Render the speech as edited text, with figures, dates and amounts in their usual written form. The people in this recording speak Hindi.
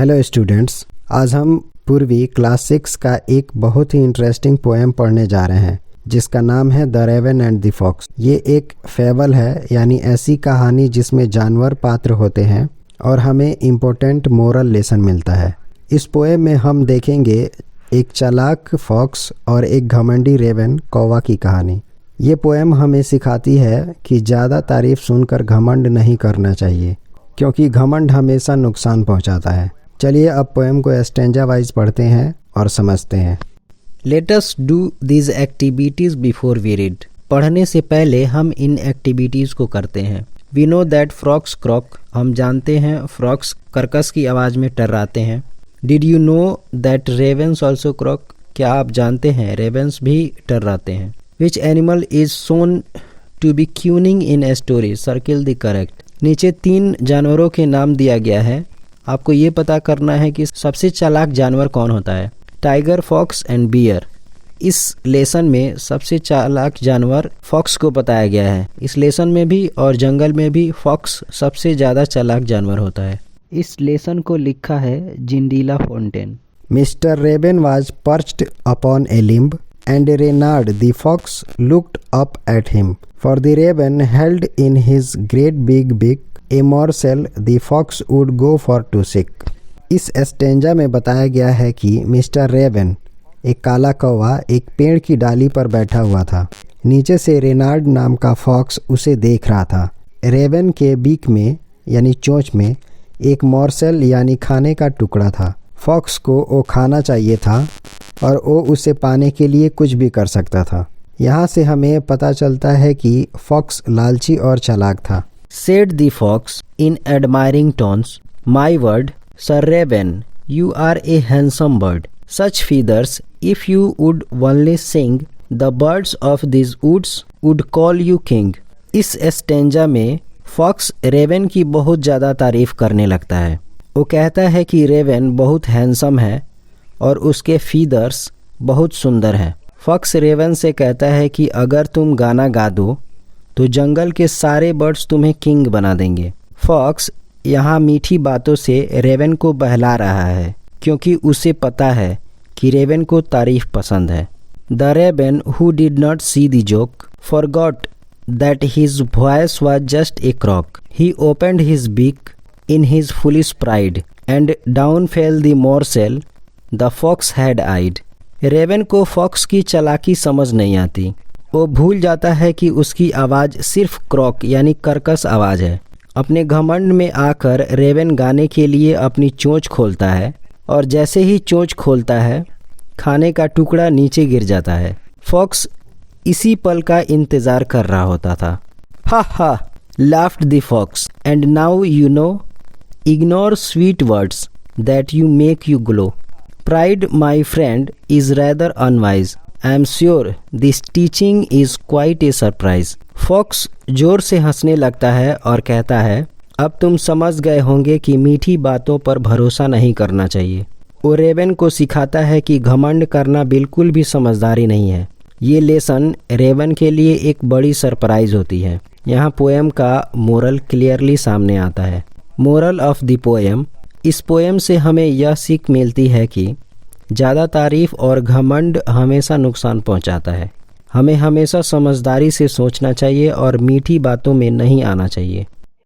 हेलो स्टूडेंट्स, आज हम पूर्वी क्लास 6 का एक बहुत ही इंटरेस्टिंग पोएम पढ़ने जा रहे हैं जिसका नाम है the raven and the fox. ये एक फेबल है, यानी ऐसी कहानी जिसमें जानवर पात्र होते हैं और हमें इम्पोर्टेंट मोरल लेसन मिलता है। इस पोएम में हम देखेंगे एक चालाक फॉक्स और एक घमंडी रेवन कौवा की कहानी। ये पोएम हमें सिखाती है कि ज़्यादा तारीफ सुनकर घमंड नहीं करना चाहिए, क्योंकि घमंड हमेशा नुकसान पहुंचाता है। चलिए अब पोएम को स्टैंजा वाइज पढ़ते हैं और समझते हैं। Let us do these activities before we read. पढ़ने से पहले हम इन एक्टिविटीज को करते हैं। We know that frogs croak. हम जानते हैं फ्रॉक्स कर्कश की आवाज़ में टर्राते हैं। Did you know that ravens also croak. क्या आप जानते हैं रेवेंस भी टर्राते हैं। Which animal is known to be cunning in a story. Circle the correct. नीचे 3 जानवरों के नाम दिया गया है। आपको ये पता करना है कि सबसे चालाक जानवर कौन होता है। Tiger, fox and bear. इस लेसन में सबसे चालाक जानवर फॉक्स को बताया गया है। इस लेसन में भी और जंगल में भी फॉक्स सबसे ज़्यादा चालाक जानवर होता है। इस लेसन को लिखा है Jean de La Fontaine. Mister Raven was perched upon a limb and Reynard the fox looked up at him. For the raven held in his great big beak a morsel the fox would go for to seek. इस स्टेंजा में बताया गया है कि मिस्टर रेवन, एक काला कौवा, एक पेड़ की डाली पर बैठा हुआ था। नीचे से रेनार्ड नाम का फॉक्स उसे देख रहा था। रेवन के बीक में यानी चोंच में एक मॉर्सेल यानी खाने का टुकड़ा था। फॉक्स को वो खाना चाहिए था और वो उसे पाने के लिए कुछ भी कर सकता था। यहाँ से हमें पता चलता है कि फॉक्स लालची और चालाक था। Said the fox in admiring tones, "My word, Sir Raven, you are a handsome bird. Such feathers, if you would only sing, the birds of these woods would call you king." इस स्टेंजा में फॉक्स रेवन की बहुत ज़्यादा तारीफ करने लगता है। वो कहता है कि रेवन बहुत हैंडसम है और उसके फीदर्स बहुत सुंदर हैं। फॉक्स रेवन से कहता है कि अगर तुम गाना गा दो तो जंगल के सारे बर्ड्स तुम्हें किंग बना देंगे। फॉक्स यहाँ मीठी बातों से रेवन को बहला रहा है, क्योंकि उसे पता है कि रेवन को तारीफ पसंद है। The raven who did not see the joke forgot that his voice was just a croak. He opened his beak in his foolish pride and down fell the morsel the fox had eyed. Raven को फॉक्स की चालाकी समझ नहीं आती। वो भूल जाता है कि उसकी आवाज़ सिर्फ क्रॉक यानी कर्कश आवाज़ है। अपने घमंड में आकर रेवन गाने के लिए अपनी चोंच खोलता है और जैसे ही चोंच खोलता है खाने का टुकड़ा नीचे गिर जाता है। फॉक्स इसी पल का इंतज़ार कर रहा होता था। हा हा, laughed the fox, and now you know. Ignore sweet words that you make you glow. Pride, my friend, is rather unwise. I am sure this teaching is quite a surprise. Fox जोर से हंसने लगता है और कहता है, अब तुम समझ गए होंगे कि मीठी बातों पर भरोसा नहीं करना चाहिए। वो रेवन को सिखाता है कि घमंड करना बिल्कुल भी समझदारी नहीं है। ये लेसन रेवन के लिए एक बड़ी सरप्राइज होती है। यहाँ पोएम का मोरल क्लियरली सामने आता है। Moral of the poem. इस पोएम से हमें यह सीख मिलती है कि ज़्यादा तारीफ और घमंड हमेशा नुकसान पहुंचाता है। हमें हमेशा समझदारी से सोचना चाहिए और मीठी बातों में नहीं आना चाहिए।